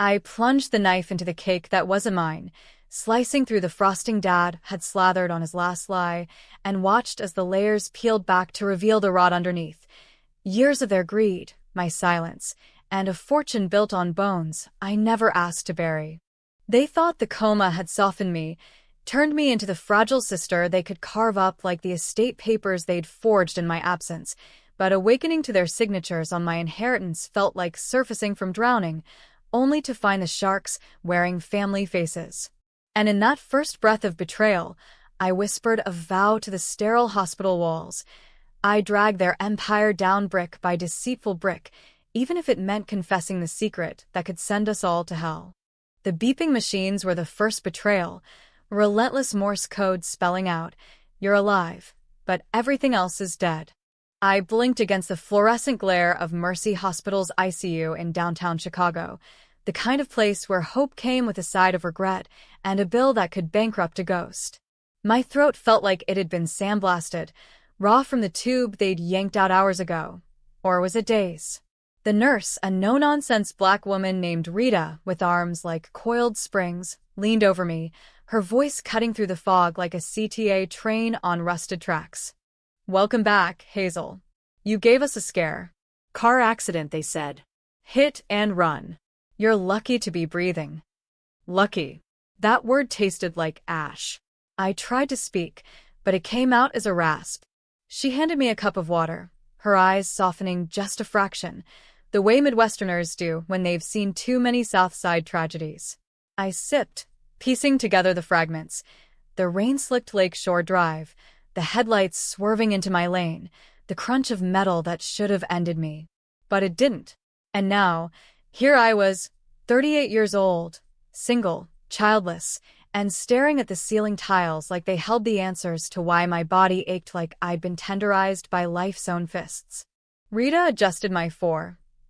I plunged the knife into the cake that wasn't mine, slicing through the frosting Dad had slathered on his last lie, and watched as the layers peeled back to reveal the rot underneath. Years of their greed, my silence, and a fortune built on bones I never asked to bury. They thought the coma had softened me, turned me into the fragile sister they could carve up like the estate papers they'd forged in my absence, but awakening to their signatures on my inheritance felt like surfacing from drowning, only to find the sharks wearing family faces. And in that first breath of betrayal, I whispered a vow to the sterile hospital walls. I dragged their empire down brick by deceitful brick, even if it meant confessing the secret that could send us all to hell. The beeping machines were the first betrayal, relentless Morse code spelling out, "You're alive, but everything else is dead." I blinked against the fluorescent glare of Mercy Hospital's ICU in downtown Chicago, the kind of place where hope came with a side of regret and a bill that could bankrupt a ghost. My throat felt like it had been sandblasted, raw from the tube they'd yanked out hours ago. Or was it days? The nurse, a no-nonsense black woman named Rita, with arms like coiled springs, leaned over me, her voice cutting through the fog like a CTA train on rusted tracks. "Welcome back, Hazel. You gave us a scare." "Car accident," they said. "Hit and run. You're lucky to be breathing." Lucky. That word tasted like ash. I tried to speak, but it came out as a rasp. She handed me a cup of water, her eyes softening just a fraction, the way Midwesterners do when they've seen too many South Side tragedies. I sipped, piecing together the fragments. The rain-slicked Lakeshore Drive, the headlights swerving into my lane, the crunch of metal that should have ended me. But it didn't. And now, here I was, 38 years old, single, childless, and staring at the ceiling tiles like they held the answers to why my body ached like I'd been tenderized by life's own fists. Rita adjusted my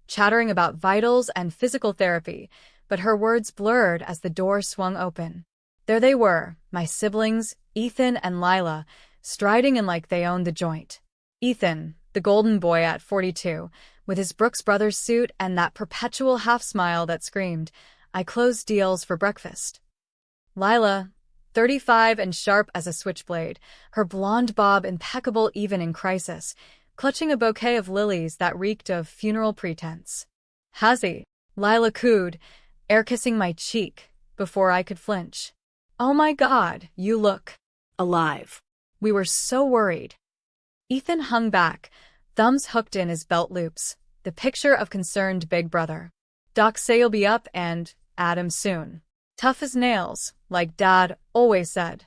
chattering about vitals and physical therapy, but her words blurred as the door swung open. There they were, my siblings, Ethan and Lila, striding in like they owned the joint. Ethan, the golden boy at 42, with his Brooks Brothers suit and that perpetual half-smile that screamed, "I close deals for breakfast." Lila, 35 and sharp as a switchblade, her blonde bob impeccable even in crisis, clutching a bouquet of lilies that reeked of funeral pretense. "Hazzy," Lila cooed, air-kissing my cheek before I could flinch. "Oh my God, you look alive." We were so worried. Ethan hung back, thumbs hooked in his belt loops, the picture of concerned big brother. "Doc say you'll be up and at him soon. Tough as nails, like Dad always said."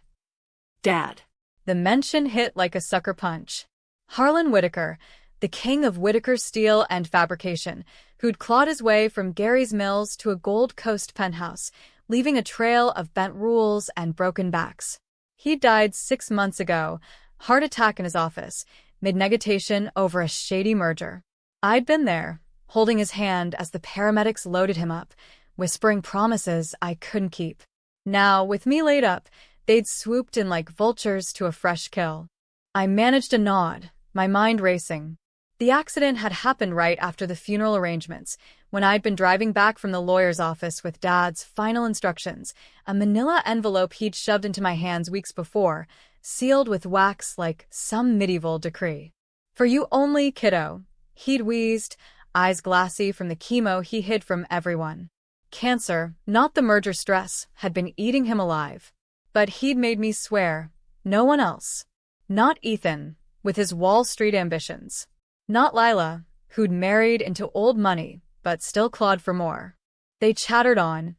Dad. The mention hit like a sucker punch. Harlan Whitaker, the king of Whitaker Steel and Fabrication, who'd clawed his way from Gary's Mills to a Gold Coast penthouse, leaving a trail of bent rules and broken backs. He died 6 months ago, heart attack in his office, mid-negation over a shady merger. I'd been there, holding his hand as the paramedics loaded him up, whispering promises I couldn't keep. Now, with me laid up, they'd swooped in like vultures to a fresh kill. I managed a nod, my mind racing. The accident had happened right after the funeral arrangements, when I'd been driving back from the lawyer's office with Dad's final instructions, a manila envelope he'd shoved into my hands weeks before, sealed with wax like some medieval decree. "For you only, kiddo," he'd wheezed, eyes glassy from the chemo he hid from everyone. Cancer, not the merger stress, had been eating him alive. But he'd made me swear, no one else. Not Ethan, with his Wall Street ambitions. Not Lila, who'd married into old money, but still clawed for more. They chattered on,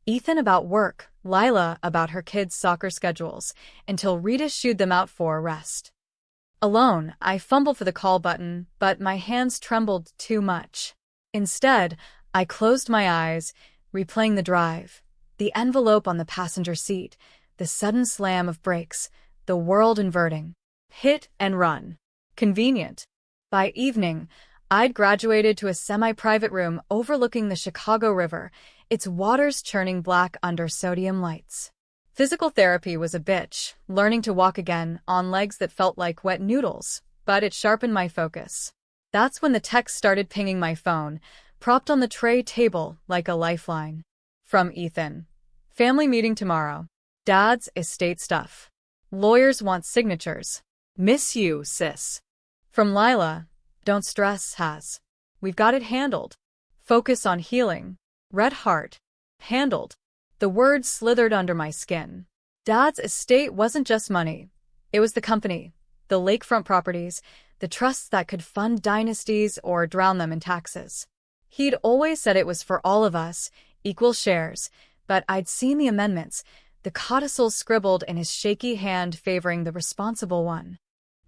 Ethan about work, Lila about her kids' soccer schedules, until Rita shooed them out for rest. Alone, I fumbled for the call button, but my hands trembled too much. Instead, I closed my eyes, replaying the drive, the envelope on the passenger seat, the sudden slam of brakes, the world inverting. Hit and run. Convenient. By evening, I'd graduated to a semi-private room overlooking the Chicago River, its waters churning black under sodium lights. Physical therapy was a bitch, learning to walk again on legs that felt like wet noodles, but it sharpened my focus. That's when the text started pinging my phone, propped on the tray table like a lifeline. From Ethan. Family meeting tomorrow. Dad's estate stuff. Lawyers want signatures. Miss you, sis. From Lila. Don't stress, Has. We've got it handled. Focus on healing. Red heart. Handled. The words slithered under my skin. Dad's estate wasn't just money. It was the company, the lakefront properties, the trusts that could fund dynasties or drown them in taxes. He'd always said it was for all of us, equal shares, but I'd seen the amendments, the codicils scribbled in his shaky hand favoring the responsible one.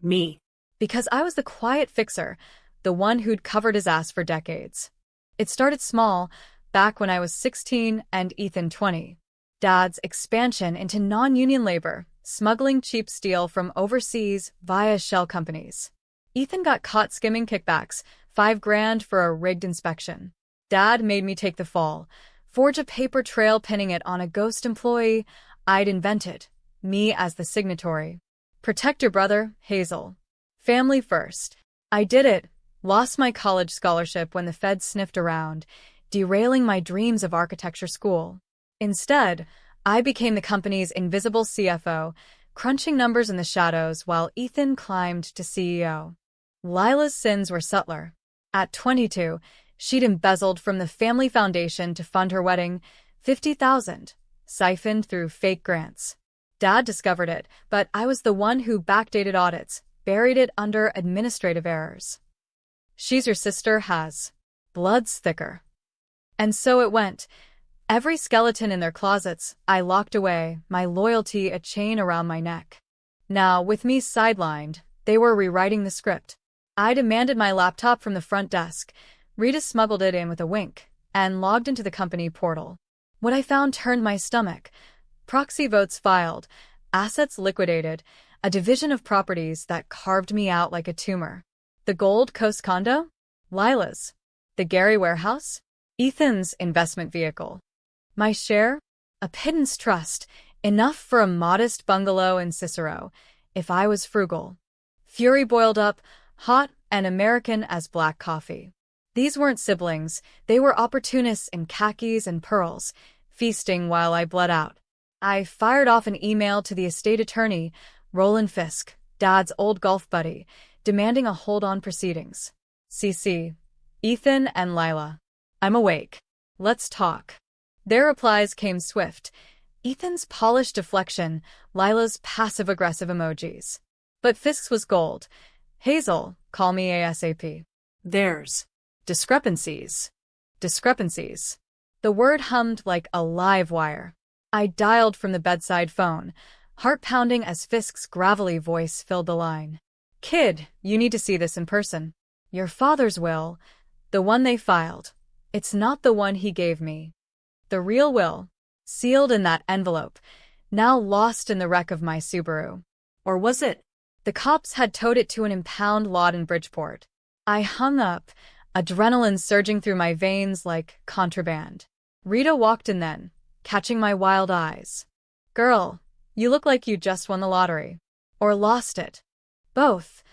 Me. Because I was the quiet fixer, the one who'd covered his ass for decades. It started small, back when I was 16 and Ethan 20. Dad's expansion into non-union labor, smuggling cheap steel from overseas via shell companies. Ethan got caught skimming kickbacks, $5,000 for a rigged inspection. Dad made me take the fall, forge a paper trail pinning it on a ghost employee I'd invented, me as the signatory. Protect your brother, Hazel. Family first. I did it, lost my college scholarship when the feds sniffed around, derailing my dreams of architecture school. Instead, I became the company's invisible CFO, crunching numbers in the shadows while Ethan climbed to CEO. Lila's sins were subtler. At 22, she'd embezzled from the family foundation to fund her wedding, $50,000, siphoned through fake grants. Dad discovered it, but I was the one who backdated audits, buried it under administrative errors. She's your sister, Has. Blood's thicker. And so it went. Every skeleton in their closets, I locked away, my loyalty a chain around my neck. Now, with me sidelined, they were rewriting the script. I demanded my laptop from the front desk. Rita smuggled it in with a wink and logged into the company portal. What I found turned my stomach. Proxy votes filed, assets liquidated, a division of properties that carved me out like a tumor. The Gold Coast condo? Lila's. The Gary warehouse? Ethan's investment vehicle. My share? A pittance trust, enough for a modest bungalow in Cicero, if I was frugal. Fury boiled up, hot and American as black coffee. These weren't siblings, they were opportunists in khakis and pearls, feasting while I bled out. I fired off an email to the estate attorney, Roland Fisk, Dad's old golf buddy, demanding a hold on proceedings. CC. Ethan and Lila. I'm awake. Let's talk. Their replies came swift. Ethan's polished deflection, Lila's passive-aggressive emojis. But Fisk's was gold. Hazel, call me ASAP. Theirs. Discrepancies. Discrepancies. The word hummed like a live wire. I dialed from the bedside phone, heart pounding as Fisk's gravelly voice filled the line. Kid, you need to see this in person. Your father's will, the one they filed. It's not the one he gave me. The real will, sealed in that envelope, now lost in the wreck of my Subaru. Or was it? The cops had towed it to an impound lot in Bridgeport. I hung up, adrenaline surging through my veins like contraband. Rita walked in then, catching my wild eyes. Girl, you look like you just won the lottery. Or lost it. Both,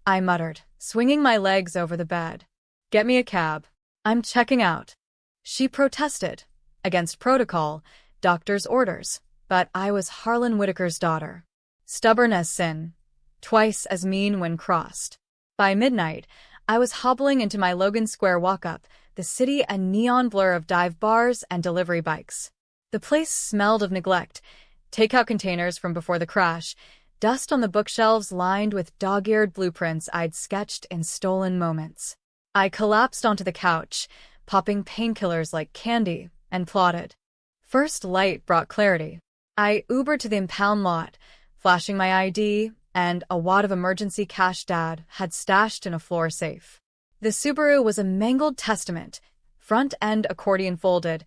I muttered, swinging my legs over the bed. Get me a cab. I'm checking out. She protested. Against protocol, doctor's orders, but I was Harlan Whitaker's daughter. Stubborn as sin. Twice as mean when crossed. By midnight, I was hobbling into my Logan Square walk-up, the city a neon blur of dive bars and delivery bikes. The place smelled of neglect, takeout containers from before the crash, dust on the bookshelves lined with dog-eared blueprints I'd sketched in stolen moments. I collapsed onto the couch, popping painkillers like candy, and plotted. First light brought clarity. I Ubered to the impound lot, flashing my ID and a wad of emergency cash Dad had stashed in a floor safe. The Subaru was a mangled testament, front end accordion folded,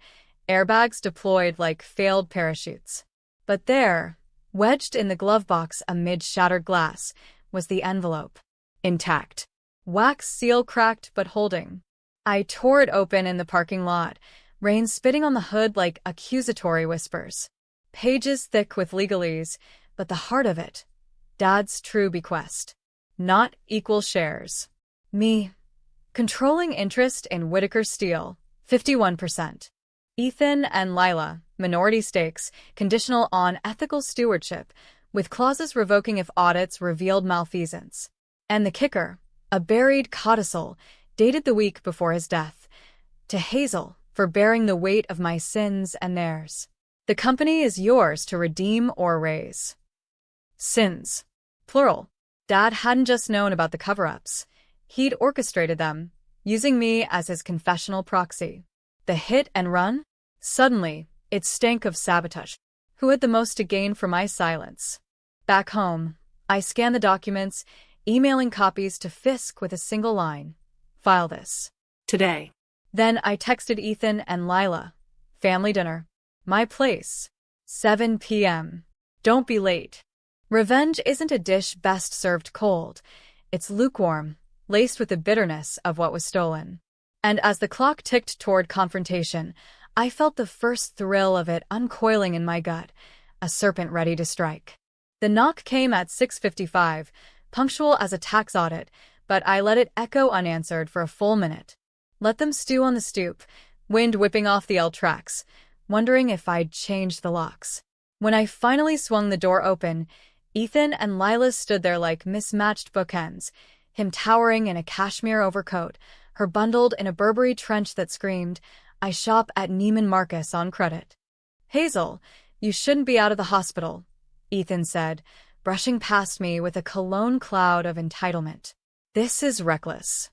airbags deployed like failed parachutes. But there, wedged in the glove box amid shattered glass, was the envelope. Intact. Wax seal cracked but holding. I tore it open in the parking lot, rain spitting on the hood like accusatory whispers. Pages thick with legalese, but the heart of it, Dad's true bequest. Not equal shares. Me. Controlling interest in Whitaker Steel, 51%. Ethan and Lila, minority stakes, conditional on ethical stewardship, with clauses revoking if audits revealed malfeasance. And the kicker, a buried codicil, dated the week before his death. To Hazel, for bearing the weight of my sins and theirs. The company is yours to redeem or raise. Sins. Plural. Dad hadn't just known about the cover-ups. He'd orchestrated them, using me as his confessional proxy. The hit and run? Suddenly, it stank of sabotage. Who had the most to gain from my silence? Back home, I scanned the documents, emailing copies to Fisk with a single line. File this. Today. Then I texted Ethan and Lila. Family dinner. My place. 7 p.m. Don't be late. Revenge isn't a dish best served cold. It's lukewarm, laced with the bitterness of what was stolen. And as the clock ticked toward confrontation, I felt the first thrill of it uncoiling in my gut, a serpent ready to strike. The knock came at 6:55, punctual as a tax audit, but I let it echo unanswered for a full minute. Let them stew on the stoop, wind whipping off the L tracks, wondering if I'd changed the locks. When I finally swung the door open, Ethan and Lila stood there like mismatched bookends, him towering in a cashmere overcoat, her bundled in a Burberry trench that screamed, "I shop at Neiman Marcus on credit." "Hazel, you shouldn't be out of the hospital," Ethan said, brushing past me with a cologne cloud of entitlement. "This is reckless."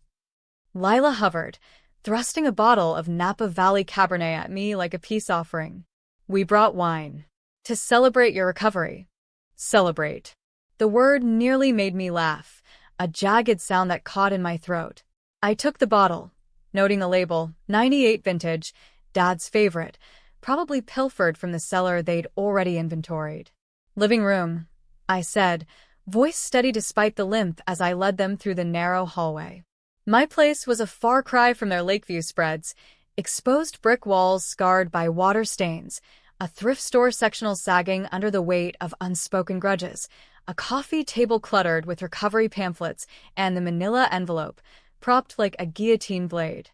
Lila hovered, thrusting a bottle of Napa Valley Cabernet at me like a peace offering. "We brought wine. To celebrate your recovery." Celebrate. The word nearly made me laugh, a jagged sound that caught in my throat. I took the bottle, noting the label, 98 vintage, Dad's favorite, probably pilfered from the cellar they'd already inventoried. "Living room," I said, voice steady despite the limp as I led them through the narrow hallway. My place was a far cry from their Lakeview spreads, exposed brick walls scarred by water stains, a thrift store sectional sagging under the weight of unspoken grudges, a coffee table cluttered with recovery pamphlets, and the manila envelope, propped like a guillotine blade.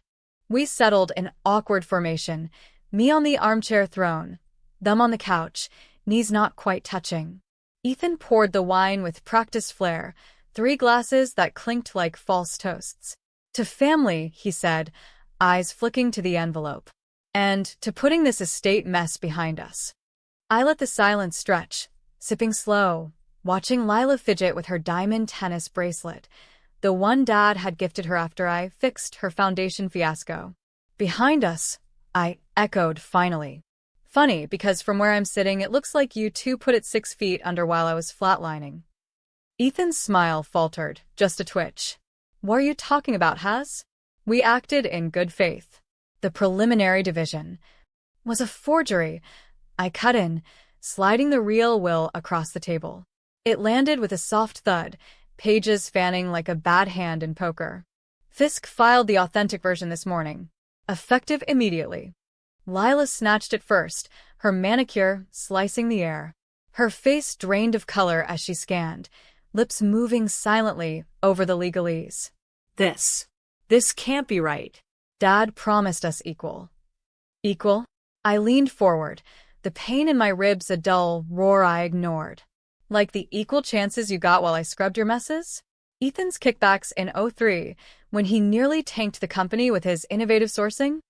We settled in awkward formation, me on the armchair throne, them on the couch, knees not quite touching. Ethan poured the wine with practiced flair, 3 glasses that clinked like false toasts. "To family," he said, eyes flicking to the envelope. "And to putting this estate mess behind us." I let the silence stretch, sipping slow, watching Lila fidget with her diamond tennis bracelet, the one Dad had gifted her after I fixed her foundation fiasco. "Behind us," I echoed finally. Funny, because from where I'm sitting it looks like you two put it 6 feet under while I was flatlining. Ethan's smile faltered, just a twitch. "What are you talking about, Haz?" "We acted in good faith. The preliminary division was a forgery." I cut in, sliding the real will across the table. It landed with a soft thud, pages fanning like a bad hand in poker. "Fisk filed the authentic version this morning. Effective immediately." Lila snatched it first, her manicure slicing the air. Her face drained of color as she scanned, lips moving silently over the legalese. This can't be right. Dad promised us equal." "Equal?" I leaned forward, the pain in my ribs a dull roar I ignored. "Like the equal chances you got while I scrubbed your messes?" Ethan's kickbacks in '03, when he nearly tanked the company with his innovative sourcing?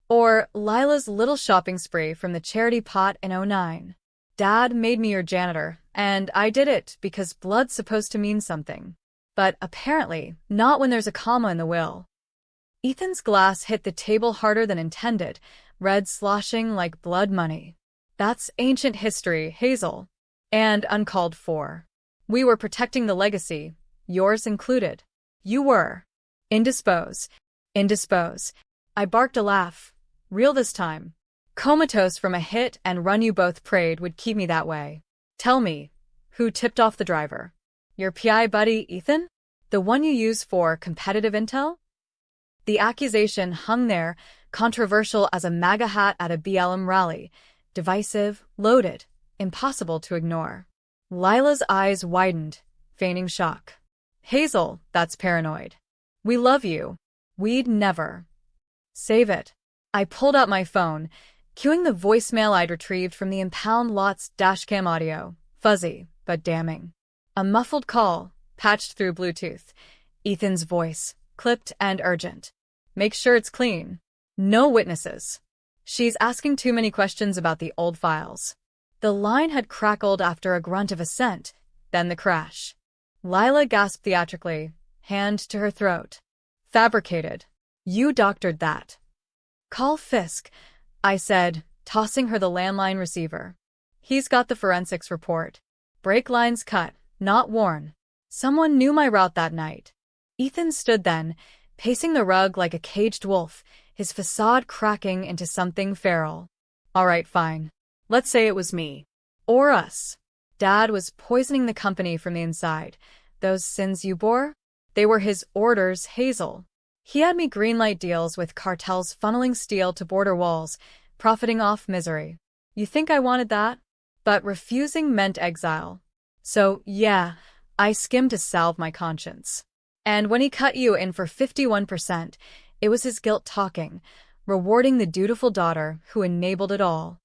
Or Lila's little shopping spree from the charity pot in '09? "Dad made me your janitor, and I did it because blood's supposed to mean something. But apparently, not when there's a comma in the will." Ethan's glass hit the table harder than intended, red sloshing like blood money. "That's ancient history, Hazel. And uncalled for. We were protecting the legacy, yours included." "You were." Indispose. I barked a laugh. Real this time. Comatose from a hit and run you both prayed would keep me that way. "Tell me, who tipped off the driver? Your PI buddy, Ethan? The one you use for competitive intel?" The accusation hung there, controversial as a MAGA hat at a BLM rally, divisive, loaded, impossible to ignore. Lila's eyes widened, feigning shock. "Hazel, that's paranoid. We love you. We'd never." "Save it." I pulled out my phone, cueing the voicemail I'd retrieved from the impound lot's dashcam audio, fuzzy, but damning. A muffled call, patched through Bluetooth. Ethan's voice, clipped and urgent. Make sure it's clean. No witnesses. She's asking too many questions about the old files. The line had crackled after a grunt of assent, then the crash. Lila gasped theatrically, hand to her throat. Fabricated. You doctored that. Call Fisk, I said, tossing her the landline receiver. He's got the forensics report. Brake lines cut, not worn. Someone knew my route that night. Ethan stood then, pacing the rug like a caged wolf, his facade cracking into something feral. All right, fine. Let's say it was me. Or us. Dad was poisoning the company from the inside. Those sins you bore? They were his orders, Hazel. He had me greenlight deals with cartels funneling steel to border walls, profiting off misery. You think I wanted that? But refusing meant exile. So, yeah, I skimmed to salve my conscience. And when he cut you in for 51%, it was his guilt talking, rewarding the dutiful daughter who enabled it all.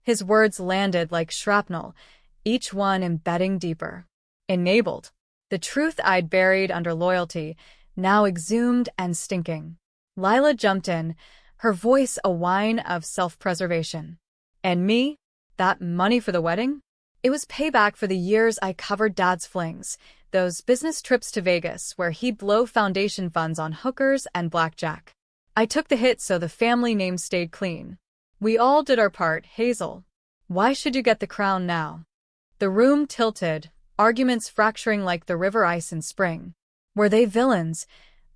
His words landed like shrapnel, each one embedding deeper. Enabled. The truth I'd buried under loyalty, now exhumed and stinking. Lila jumped in, her voice a whine of self-preservation. And me? That money for the wedding? It was payback for the years I covered Dad's flings, those business trips to Vegas where he'd blow foundation funds on hookers and blackjack. I took the hit so the family name stayed clean. We all did our part, Hazel. Why should you get the crown now? The room tilted, arguments fracturing like the river ice in spring. Were they villains,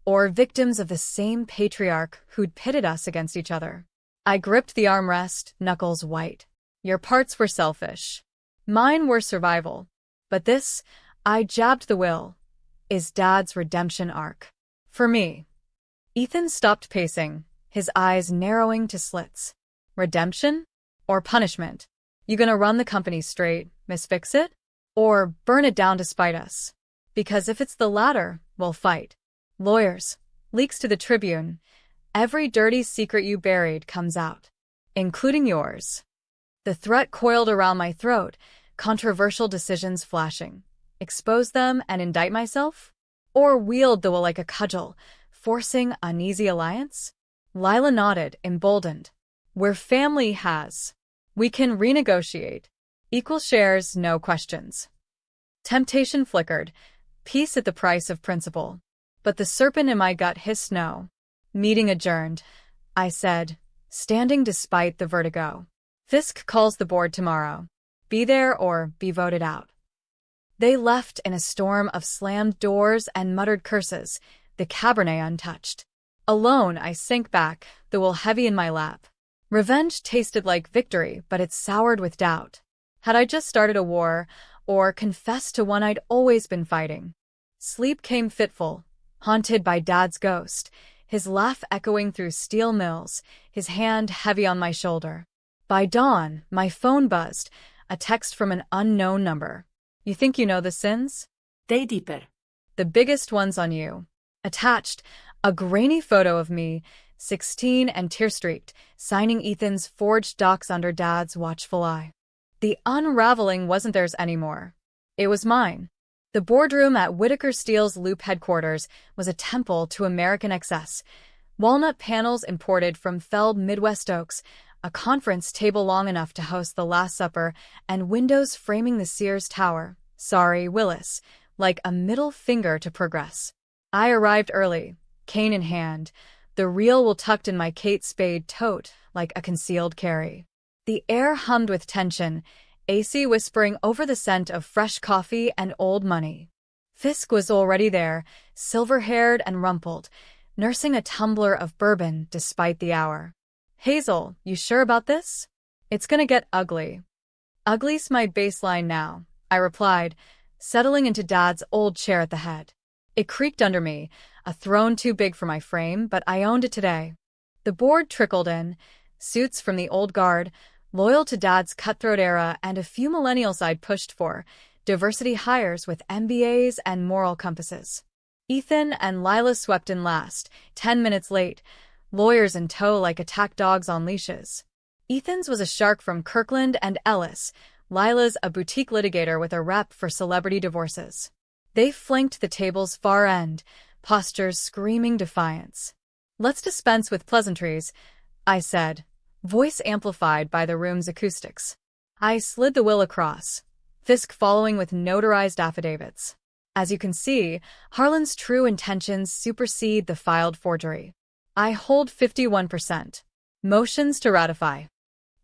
or victims of the same patriarch who'd pitted us against each other? I gripped the armrest, knuckles white. Your parts were selfish. Mine were survival. But this, I jabbed the will, is Dad's redemption arc. For me. Ethan stopped pacing, his eyes narrowing to slits. Redemption? Or punishment? You gonna run the company straight, misfix it? Or burn it down to spite us? Because if it's the latter, we'll fight. Lawyers. Leaks to the Tribune. Every dirty secret you buried comes out. Including yours. The threat coiled around my throat, controversial decisions flashing. Expose them and indict myself? Or wield the will like a cudgel, forcing uneasy alliance? Lila nodded, emboldened. We're family has. We can renegotiate. Equal shares, no questions. Temptation flickered, peace at the price of principle. But the serpent in my gut hissed no. Meeting adjourned, I said, standing despite the vertigo. Fisk calls the board tomorrow. Be there or be voted out. They left in a storm of slammed doors and muttered curses, the Cabernet untouched. Alone, I sank back, the will heavy in my lap. Revenge tasted like victory, but it soured with doubt. Had I just started a war, or confessed to one I'd always been fighting? Sleep came fitful, haunted by Dad's ghost, his laugh echoing through steel mills, his hand heavy on my shoulder. By dawn, my phone buzzed, a text from an unknown number. You think you know the sins? They deeper. The biggest one's on you. Attached, a grainy photo of me, 16 and tear-streaked, signing Ethan's forged docs under Dad's watchful eye. The unraveling wasn't theirs anymore. It was mine. The boardroom at Whitaker Steel's Loop headquarters was a temple to American excess. Walnut panels imported from felled Midwest oaks, a conference table long enough to host the Last Supper, and windows framing the Sears Tower. Sorry, Willis. Like a middle finger to progress. I arrived early, cane in hand, the reel tucked in my Kate Spade tote like a concealed carry. The air hummed with tension, AC whispering over the scent of fresh coffee and old money. Fisk was already there, silver-haired and rumpled, nursing a tumbler of bourbon despite the hour. Hazel, you sure about this? It's gonna get ugly. Ugly's my baseline now, I replied, settling into Dad's old chair at the head. It creaked under me, a throne too big for my frame, but I owned it today. The board trickled in, suits from the old guard, loyal to Dad's cutthroat era and a few millennials I'd pushed for, diversity hires with MBAs and moral compasses. Ethan and Lila swept in last, 10 minutes late, lawyers in tow like attack dogs on leashes. Ethan's was a shark from Kirkland and Ellis. Lila's a boutique litigator with a rep for celebrity divorces. They flanked the table's far end, postures screaming defiance. "Let's dispense with pleasantries," I said, voice amplified by the room's acoustics. I slid the will across, Fisk following with notarized affidavits. As you can see, Harlan's true intentions supersede the filed forgery. I hold 51%. Motions to ratify.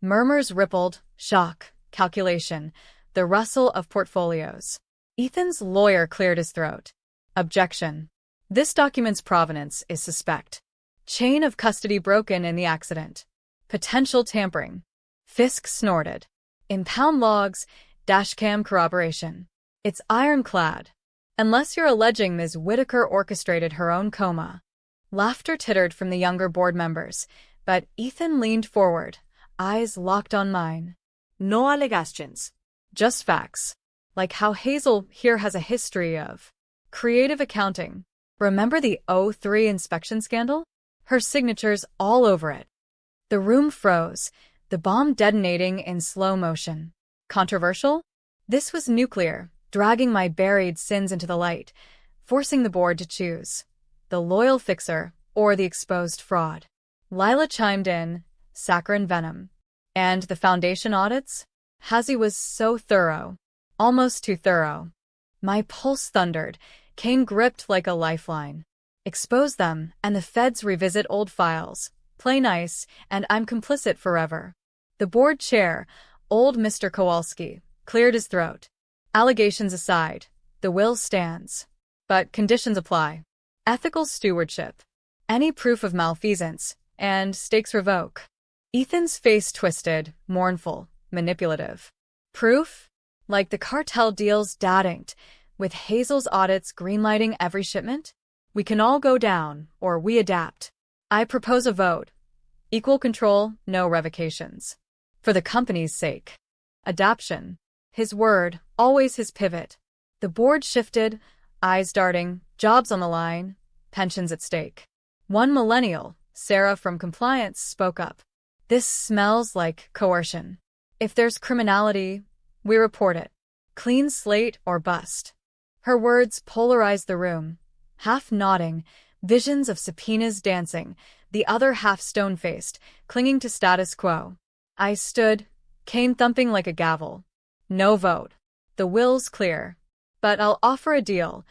Murmurs rippled, shock, calculation, the rustle of portfolios. Ethan's lawyer cleared his throat. Objection. This document's provenance is suspect. Chain of custody broken in the accident. Potential tampering. Fisk snorted. Impound logs, dashcam corroboration. It's ironclad. Unless you're alleging Ms. Whitaker orchestrated her own coma. Laughter tittered from the younger board members, but Ethan leaned forward, eyes locked on mine. No allegations. Just facts. Like how Hazel here has a history of creative accounting. Remember the '03 inspection scandal? Her signature's all over it. The room froze, the bomb detonating in slow motion. Controversial? This was nuclear, dragging my buried sins into the light, forcing the board to choose. The loyal fixer or the exposed fraud. Lila chimed in, saccharine venom. And the foundation audits? Hazy was so thorough. Almost too thorough. My pulse thundered, Kane gripped like a lifeline. Expose them, and the feds revisit old files. Play nice, and I'm complicit forever. The board chair, old Mr. Kowalski, cleared his throat. Allegations aside, the will stands. But conditions apply. Ethical stewardship. Any proof of malfeasance, and stakes revoke. Ethan's face twisted, mournful, manipulative. Proof? Like the cartel deals Dad inked, with Hazel's audits greenlighting every shipment? We can all go down, or we adapt. I propose a vote. Equal control, no revocations. For the company's sake. Adaption. His word, always his pivot. The board shifted, eyes darting, jobs on the line, pensions at stake. One millennial, Sarah from compliance, spoke up. This smells like coercion. If there's criminality, we report it. Clean slate or bust. Her words polarized the room. Half nodding, visions of subpoenas dancing, the other half stone-faced, clinging to status quo. I stood, cane thumping like a gavel. No vote. The will's clear. But I'll offer a deal.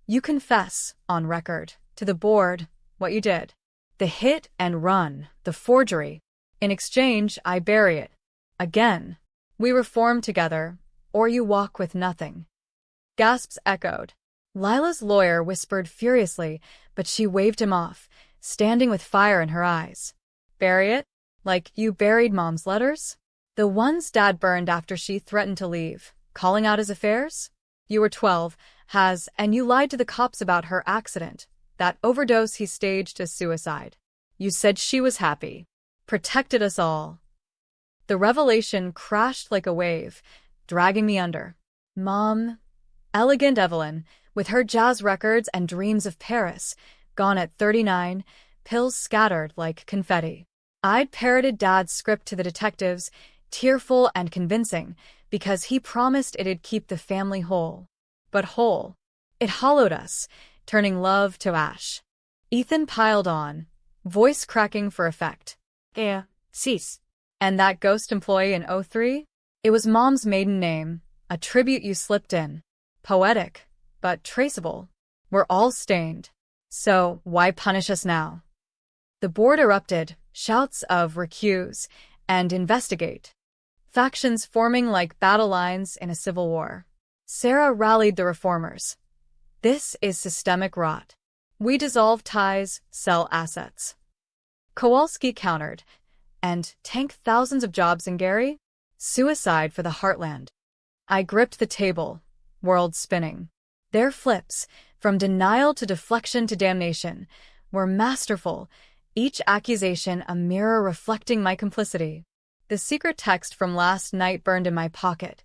You confess, on record, to the board, what you did. The hit and run, the forgery. In exchange, I bury it. Again. We reform together, or you walk with nothing. Gasps echoed. Lila's lawyer whispered furiously, but she waved him off, standing with fire in her eyes. Bury it? Like you buried Mom's letters? The ones Dad burned after she threatened to leave, calling out his affairs? You were 12, and you lied to the cops about her accident, that overdose he staged as suicide. You said she was happy. Protected us all. The revelation crashed like a wave, dragging me under. Mom, elegant Evelyn, with her jazz records and dreams of Paris, gone at 39, pills scattered like confetti. I'd parroted Dad's script to the detectives, tearful and convincing, because he promised it'd keep the family whole. But whole. It hollowed us, turning love to ash. Ethan piled on, voice cracking for effect. Cease. And that ghost employee in '03? It was Mom's maiden name, a tribute you slipped in. Poetic, but traceable. We're all stained. So why punish us now? The board erupted, shouts of recuse and investigate. Factions forming like battle lines in a civil war. Sarah rallied the reformers. This is systemic rot. We dissolve ties, sell assets. Kowalski countered. And tank thousands of jobs in Gary? Suicide for the heartland. I gripped the table, world spinning. Their flips, from denial to deflection to damnation, were masterful, each accusation a mirror reflecting my complicity. The secret text from last night burned in my pocket.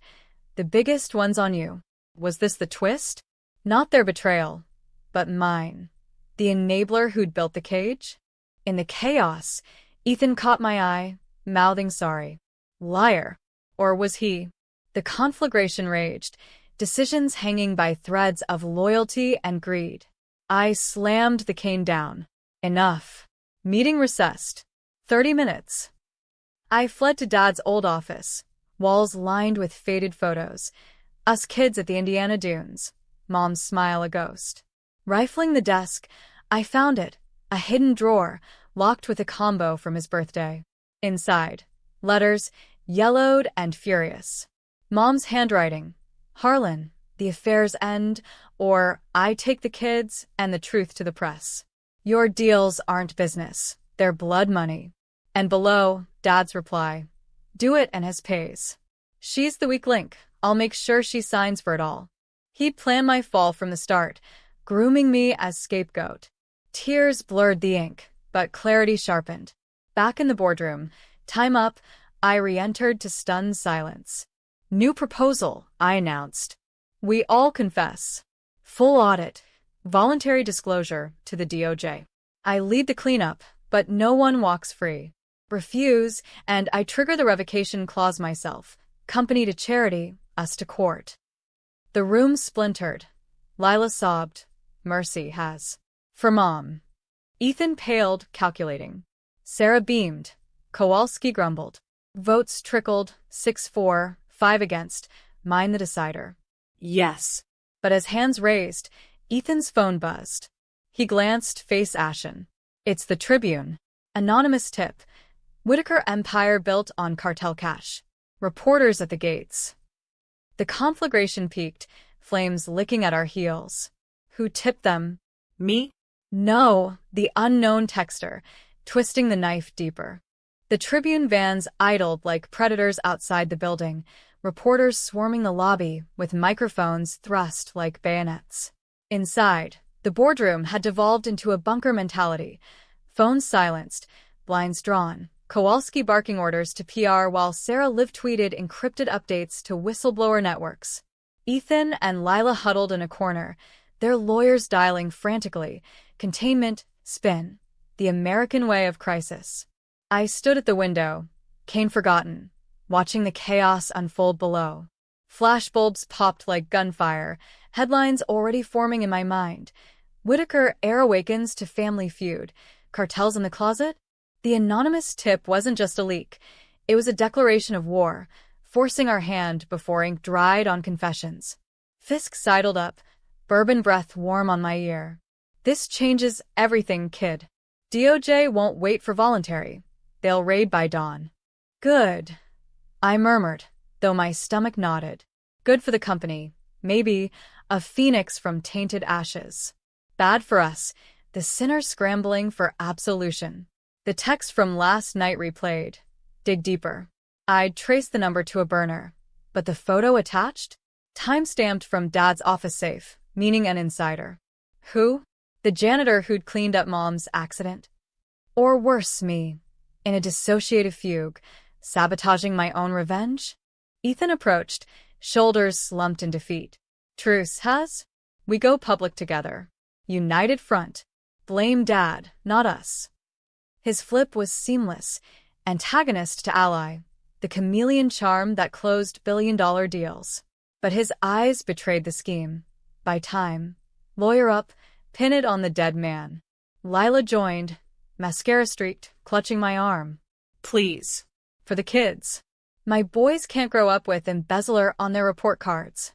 The biggest one's on you. Was this the twist? Not their betrayal, but mine. The enabler who'd built the cage? In the chaos, Ethan caught my eye, mouthing sorry. Liar. Or was he? The conflagration raged, decisions hanging by threads of loyalty and greed. I slammed the cane down. Enough. Meeting recessed. 30 minutes. I fled to Dad's old office, walls lined with faded photos. Us kids at the Indiana dunes. Mom's smile a ghost. Rifling the desk, I found it, a hidden drawer, locked with a combo from his birthday. Inside, letters, yellowed and furious. Mom's handwriting. Harlan, the affairs end, or I take the kids and the truth to the press. Your deals aren't business, they're blood money. And below, Dad's reply. Do it and his pays. She's the weak link, I'll make sure she signs for it all. He'd planned my fall from the start, grooming me as scapegoat. Tears blurred the ink, but clarity sharpened. Back in the boardroom, time up, I re-entered to stunned silence. New proposal, I announced. We all confess. Full audit. Voluntary disclosure to the DOJ. I lead the cleanup, but no one walks free. Refuse, and I trigger the revocation clause myself. Company to charity, us to court. The room splintered. Lila sobbed. Mercy has. For Mom. Ethan paled, calculating. Sarah beamed. Kowalski grumbled. Votes trickled, 6-4, 5 against. Mine the decider. Yes. But as hands raised, Ethan's phone buzzed. He glanced, face ashen. It's the Tribune. Anonymous tip. Whitaker empire built on cartel cash. Reporters at the gates. The conflagration peaked, flames licking at our heels. Who tipped them? Me? No, the unknown texter, twisting the knife deeper. The Tribune vans idled like predators outside the building, reporters swarming the lobby with microphones thrust like bayonets. Inside, the boardroom had devolved into a bunker mentality. Phones silenced, blinds drawn, Kowalski barking orders to PR while Sarah live-tweeted encrypted updates to whistleblower networks. Ethan and Lila huddled in a corner, their lawyers dialing frantically. Containment, spin. The American way of crisis. I stood at the window, cane forgotten, watching the chaos unfold below. Flashbulbs popped like gunfire, headlines already forming in my mind. Whitaker heir awakens to family feud. Cartels in the closet? The anonymous tip wasn't just a leak. It was a declaration of war, forcing our hand before ink dried on confessions. Fisk sidled up, bourbon breath warm on my ear. This changes everything, kid. DOJ won't wait for voluntary. They'll raid by dawn. Good. I murmured, though my stomach nodded. Good for the company. Maybe a phoenix from tainted ashes. Bad for us, the sinner scrambling for absolution. The text from last night replayed. Dig deeper. I'd traced the number to a burner, but the photo attached? Time-stamped from Dad's office safe, meaning an insider. Who? The janitor who'd cleaned up Mom's accident? Or worse, me, in a dissociative fugue, sabotaging my own revenge? Ethan approached, shoulders slumped in defeat. Truce has? We go public together. United front. Blame Dad, not us. His flip was seamless, antagonist to ally, the chameleon charm that closed billion-dollar deals. But his eyes betrayed the scheme. By time, lawyer up, pin it on the dead man. Lila joined, mascara streaked, clutching my arm. Please. For the kids. My boys can't grow up with embezzler on their report cards.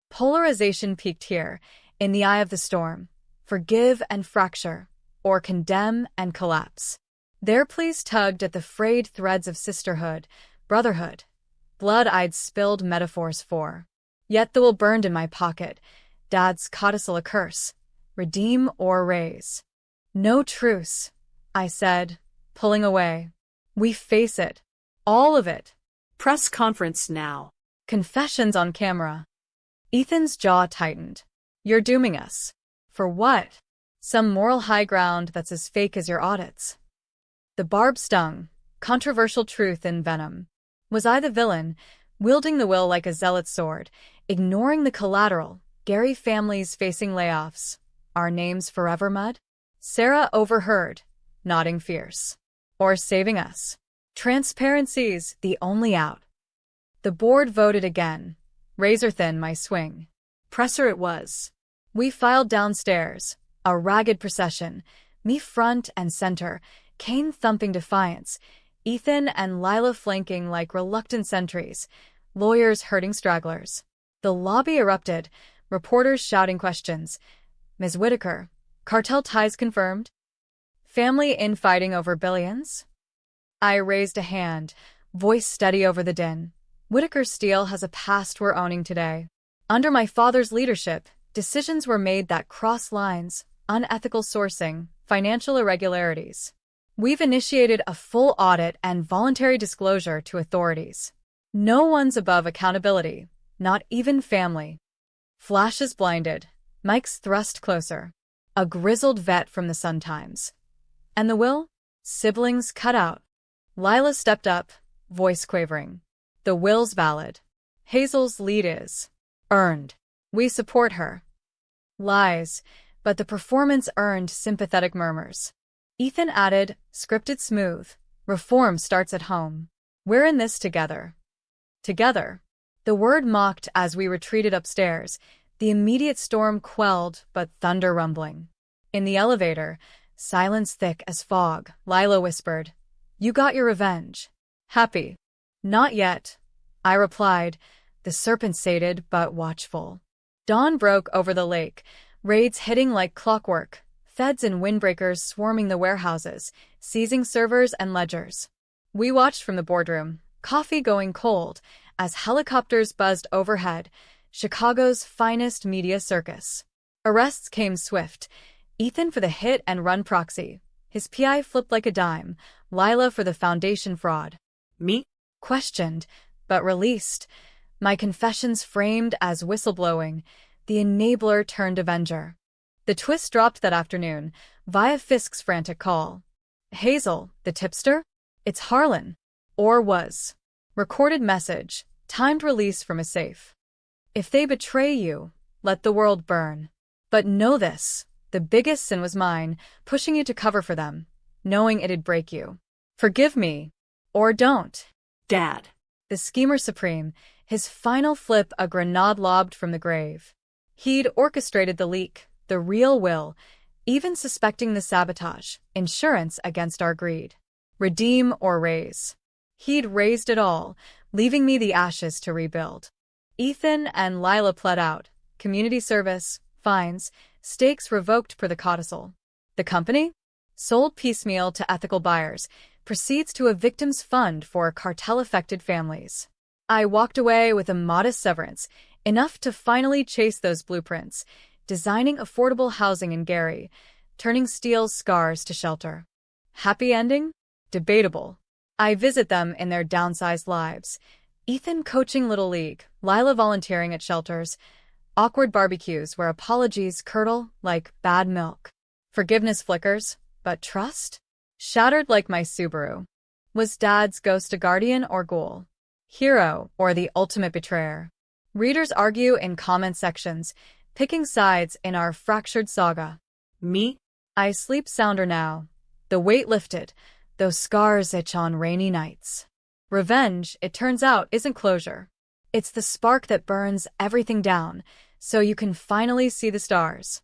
Polarization peaked here, in the eye of the storm. Forgive and fracture, or condemn and collapse. Their pleas tugged at the frayed threads of sisterhood, brotherhood. Blood I'd spilled metaphors for. Yet the will burned in my pocket. Dad's codicil a curse. Redeem or raise. No truce, I said, pulling away. We face it. All of it. Press conference now. Confessions on camera. Ethan's jaw tightened. You're dooming us. For what? Some moral high ground that's as fake as your audits. The barb stung. Controversial truth in venom. Was I the villain, wielding the will like a zealot sword, ignoring the collateral, Gary families facing layoffs, our names forever mud? Sarah overheard, nodding fierce. Or saving us. Transparency's the only out. The board voted again. Razor-thin my swing. Presser it was. We filed downstairs, a ragged procession, me front and center, Kane thumping defiance, Ethan and Lila flanking like reluctant sentries, lawyers herding stragglers. The lobby erupted, reporters shouting questions. Ms. Whitaker, cartel ties confirmed? Family infighting over billions? I raised a hand, voice steady over the din. Whitaker Steel has a past we're owning today. Under my father's leadership, decisions were made that cross lines, unethical sourcing, financial irregularities. We've initiated a full audit and voluntary disclosure to authorities. No one's above accountability, not even family. Flashes blinded, mics thrust closer. A grizzled vet from the Sun-Times. And the will? Siblings cut out. Lila stepped up, voice quavering. The will's valid. Hazel's lead is earned. We support her. Lies, but the performance earned sympathetic murmurs. Ethan added, scripted smooth. Reform starts at home. We're in this together. Together. The word mocked as we retreated upstairs, the immediate storm quelled but thunder rumbling. In the elevator, silence thick as fog, Lila whispered, "You got your revenge. Happy?" "Not yet," I replied, the serpent sated but watchful. Dawn broke over the lake, raids hitting like clockwork, feds and windbreakers swarming the warehouses, seizing servers and ledgers. We watched from the boardroom, coffee going cold, as helicopters buzzed overhead, Chicago's finest media circus. Arrests came swift. Ethan for the hit-and-run proxy. His PI flipped like a dime. Lila for the foundation fraud. Me? Questioned, but released. My confessions framed as whistleblowing. The enabler turned avenger. The twist dropped that afternoon, via Fisk's frantic call. "Hazel, the tipster? It's Harlan." Or was. Recorded message, timed release from a safe. "If they betray you, let the world burn. But know this, the biggest sin was mine, pushing you to cover for them, knowing it'd break you. Forgive me. Or don't." Dad. The schemer supreme, his final flip a grenade lobbed from the grave. He'd orchestrated the leak, the real will, even suspecting the sabotage, insurance against our greed. Redeem or raise. He'd raised it all, leaving me the ashes to rebuild. Ethan and Lila pled out, community service, fines, stakes revoked per the codicil. The company? Sold piecemeal to ethical buyers, proceeds to a victims' fund for cartel-affected families. I walked away with a modest severance, enough to finally chase those blueprints, designing affordable housing in Gary, turning Steele's scars to shelter. Happy ending? Debatable. I visit them in their downsized lives. Ethan coaching Little League, Lila volunteering at shelters, awkward barbecues where apologies curdle like bad milk. Forgiveness flickers, but trust? Shattered like my Subaru. Was Dad's ghost a guardian or ghoul? Hero or the ultimate betrayer? Readers argue in comment sections, picking sides in our fractured saga. Me? I sleep sounder now. The weight lifted, though scars itch on rainy nights. Revenge, it turns out, isn't closure. It's the spark that burns everything down, so you can finally see the stars.